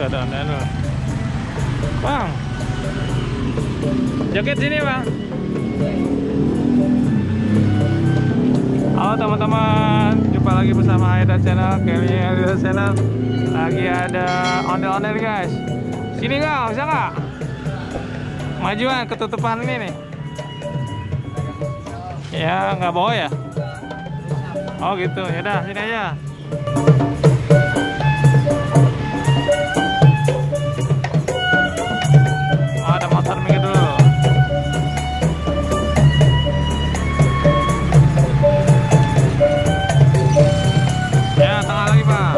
keadaan Bang, jaket sini bang. Halo teman-teman, jumpa lagi bersama Haida Channel, Kelly Haida Channel. Lagi ada ondel-ondel guys. Sini nggak, bisa nggak? Majuan ketutupan ini nih. Ya nggak bawa ya? Oh gitu, yaudah sini aja. Oh, ada motor minggir dulu. Ya tengah lagi pak.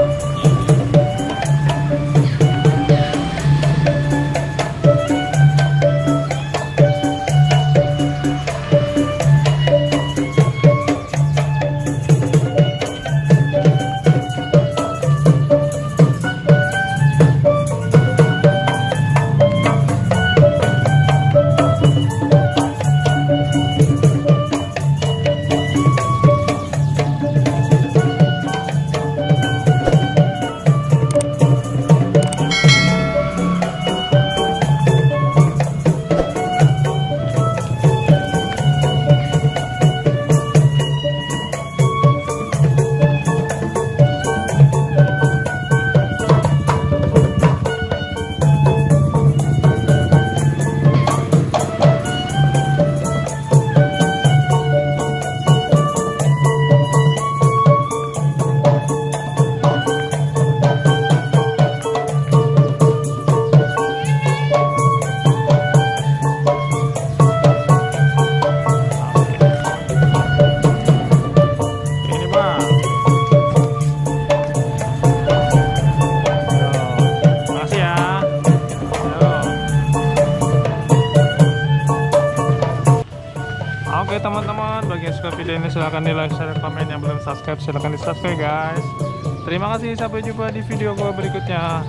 Oke teman-teman, bagi yang suka video ini silahkan di like, share, komen. Yang belum subscribe silahkan di subscribe guys. Terima kasih, sampai jumpa di video gue berikutnya.